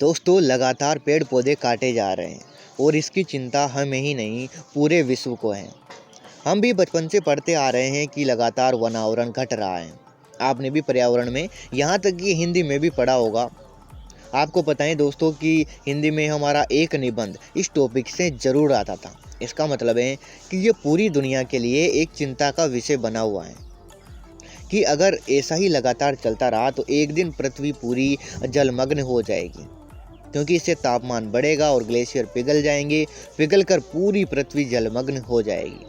दोस्तों लगातार पेड़ पौधे काटे जा रहे हैं और इसकी चिंता हमें ही नहीं पूरे विश्व को है। हम भी बचपन से पढ़ते आ रहे हैं कि लगातार वनावरण घट रहा है। आपने भी पर्यावरण में यहाँ तक कि हिंदी में भी पढ़ा होगा। आपको पता है दोस्तों कि हिंदी में हमारा एक निबंध इस टॉपिक से ज़रूर आता था। इसका मतलब है कि ये पूरी दुनिया के लिए एक चिंता का विषय बना हुआ है कि अगर ऐसा ही लगातार चलता रहा तो एक दिन पृथ्वी पूरी जलमग्न हो जाएगी, क्योंकि इससे तापमान बढ़ेगा और ग्लेशियर पिघल जाएंगे, पिघलकर पूरी पृथ्वी जलमग्न हो जाएगी।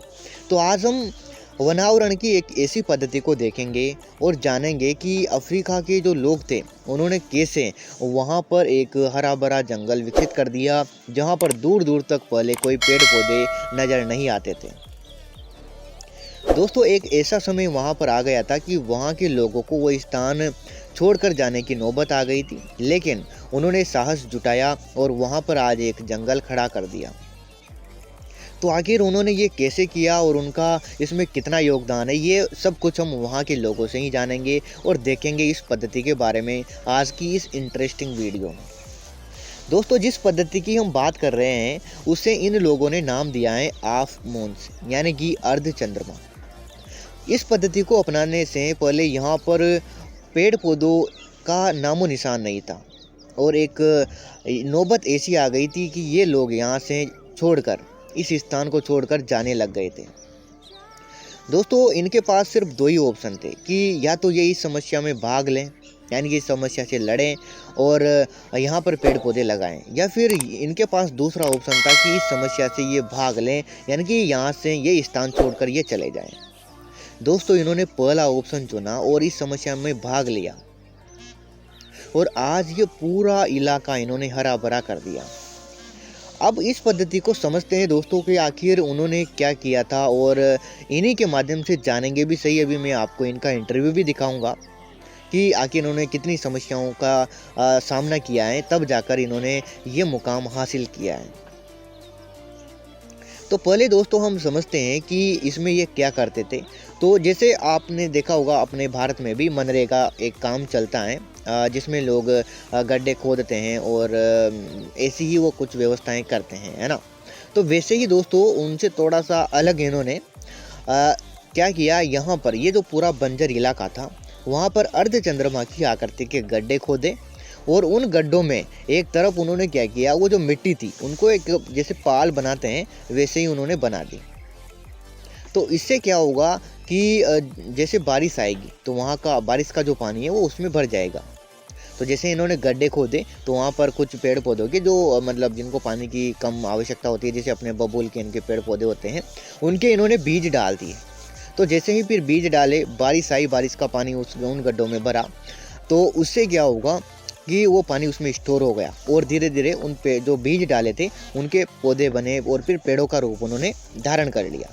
तो आज हम वनावरण की एक ऐसी पद्धति को देखेंगे और जानेंगे कि अफ्रीका के जो लोग थे उन्होंने कैसे वहाँ पर एक हरा भरा जंगल विकसित कर दिया, जहाँ पर दूर दूर तक पहले कोई पेड़ पौधे नज़र नहीं आते थे। दोस्तों एक ऐसा समय वहाँ पर आ गया था कि वहाँ के लोगों को वो स्थान छोड़कर जाने की नौबत आ गई थी, लेकिन उन्होंने साहस जुटाया और वहाँ पर आज एक जंगल खड़ा कर दिया। तो आखिर उन्होंने ये कैसे किया और उनका इसमें कितना योगदान है, ये सब कुछ हम वहाँ के लोगों से ही जानेंगे और देखेंगे इस पद्धति के बारे में आज की इस इंटरेस्टिंग वीडियो में। दोस्तों जिस पद्धति की हम बात कर रहे हैं उसे इन लोगों ने नाम दिया है हाफ मून्स, यानी कि अर्ध चंद्रमा। इस पद्धति को अपनाने से पहले यहाँ पर पेड़ पौधों का नामो निशान नहीं था और एक नौबत ऐसी आ गई थी कि ये लोग यहाँ से छोड़कर इस स्थान को छोड़कर जाने लग गए थे। दोस्तों इनके पास सिर्फ दो ही ऑप्शन थे कि या तो ये इस समस्या में भाग लें, यानी कि इस समस्या से लड़ें और यहाँ पर पेड़ पौधे लगाएं, या फिर इनके पास दूसरा ऑप्शन था कि इस समस्या से ये भाग लें, यानी कि यहाँ से ये स्थान छोड़कर ये चले जाएं। दोस्तों इन्होंने पहला ऑप्शन चुना और इस समस्या में भाग लिया और आज ये पूरा इलाका इन्होंने हरा भरा कर दिया। अब इस पद्धति को समझते हैं दोस्तों कि आखिर उन्होंने क्या किया था और इन्हीं के माध्यम से जानेंगे भी सही। अभी मैं आपको इनका इंटरव्यू भी दिखाऊंगा कि आखिर इन्होंने कितनी समस्याओं का सामना किया है, तब जाकर इन्होंने ये मुकाम हासिल किया है। तो पहले दोस्तों हम समझते हैं कि इसमें ये क्या करते थे। तो जैसे आपने देखा होगा अपने भारत में भी मनरेगा एक काम चलता है जिसमें लोग गड्ढे खोदते हैं और ऐसी ही वो कुछ व्यवस्थाएं करते हैं, है ना। तो वैसे ही दोस्तों उनसे थोड़ा सा अलग इन्होंने क्या किया, यहाँ पर ये जो पूरा बंजर इलाका था वहाँ पर अर्ध चंद्रमा की आकृति के गड्ढे खोदे और उन गड्ढों में एक तरफ उन्होंने क्या किया, वो जो मिट्टी थी उनको एक जैसे पाल बनाते हैं वैसे ही उन्होंने बना दी। तो इससे क्या होगा कि जैसे बारिश आएगी तो वहाँ का बारिश का जो पानी है वो उसमें भर जाएगा। तो जैसे इन्होंने गड्ढे खोदे तो वहाँ पर कुछ पेड़ पौधों के जो मतलब जिनको पानी की कम आवश्यकता होती है, जैसे अपने बबूल के इनके पेड़ पौधे होते हैं, उनके इन्होंने बीज डाल दिए। तो जैसे ही फिर बीज डाले, बारिश आई, बारिश का पानी उन गड्ढों में भरा, तो उससे क्या होगा कि वो पानी उसमें स्टोर हो गया और धीरे धीरे उन पे जो बीज डाले थे उनके पौधे बने और फिर पेड़ों का रूप उन्होंने धारण कर लिया।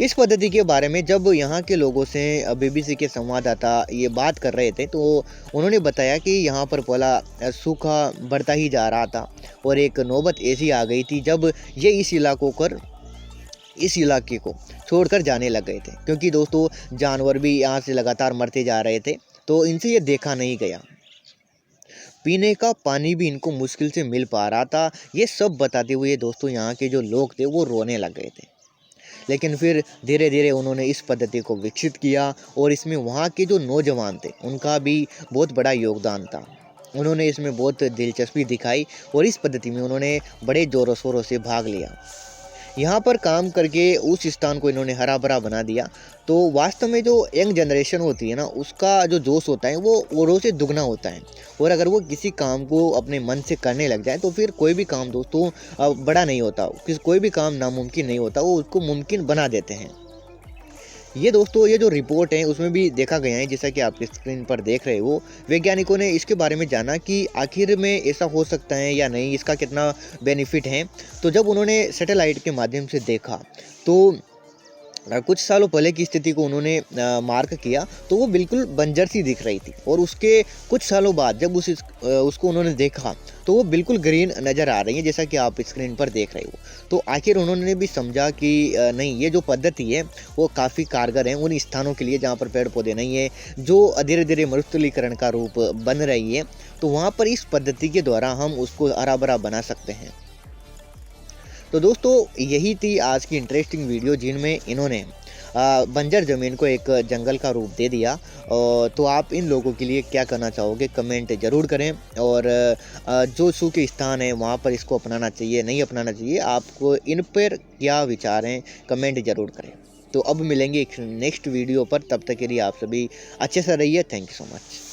इस पद्धति के बारे में जब यहाँ के लोगों से BBC के संवाददाता ये बात कर रहे थे तो उन्होंने बताया कि यहाँ पर पहला सूखा बढ़ता ही जा रहा था और एक नौबत ऐसी आ गई थी जब ये इस इलाके को छोड़कर जाने लग गए थे, क्योंकि दोस्तों जानवर भी यहाँ से लगातार मरते जा रहे थे, तो इनसे ये देखा नहीं गया। पीने का पानी भी इनको मुश्किल से मिल पा रहा था। ये सब बताते हुए दोस्तों यहाँ के जो लोग थे वो रोने लग गए थे। लेकिन फिर धीरे धीरे उन्होंने इस पद्धति को विकसित किया और इसमें वहाँ के जो नौजवान थे उनका भी बहुत बड़ा योगदान था। उन्होंने इसमें बहुत दिलचस्पी दिखाई और इस पद्धति में उन्होंने बड़े ज़ोरों शोरों से भाग लिया। यहाँ पर काम करके उस स्थान को इन्होंने हरा भरा बना दिया। तो वास्तव में जो यंग जनरेशन होती है ना, उसका जो जोश होता है वो औरों से दुगना होता है और अगर वो किसी काम को अपने मन से करने लग जाए तो फिर कोई भी काम दोस्तों बड़ा नहीं होता, कोई भी काम नामुमकिन नहीं होता, वो उसको मुमकिन बना देते हैं। ये दोस्तों ये जो रिपोर्ट है उसमें भी देखा गया है, जैसा कि आप स्क्रीन पर देख रहे हो, वैज्ञानिकों ने इसके बारे में जाना कि आखिर में ऐसा हो सकता है या नहीं, इसका कितना बेनिफिट है। तो जब उन्होंने सैटेलाइट के माध्यम से देखा तो कुछ सालों पहले की स्थिति को उन्होंने मार्क किया तो वो बिल्कुल बंजर सी दिख रही थी, और उसके कुछ सालों बाद जब उसको उन्होंने देखा तो वो बिल्कुल ग्रीन नज़र आ रही है, जैसा कि आप स्क्रीन पर देख रहे हो। तो आखिर उन्होंने भी समझा कि नहीं, ये जो पद्धति है वो काफ़ी कारगर है उन स्थानों के लिए जहाँ पर पेड़ पौधे नहीं है, जो धीरे धीरे मरुस्थलीकरण का रूप बन रही है। तो वहाँ पर इस पद्धति के द्वारा हम उसको हरा भरा बना सकते हैं। तो दोस्तों, यही थी आज की इंटरेस्टिंग वीडियो जिनमें इन्होंने बंजर ज़मीन को एक जंगल का रूप दे दिया। तो आप इन लोगों के लिए क्या करना चाहोगे, कमेंट ज़रूर करें। और जो सूखे स्थान है वहाँ पर इसको अपनाना चाहिए, नहीं अपनाना चाहिए, आपको इन पर क्या विचार हैं, कमेंट ज़रूर करें। तो अब मिलेंगे एक नेक्स्ट वीडियो पर, तब तक के लिए आप सभी अच्छे से रहिए। Thank you so much.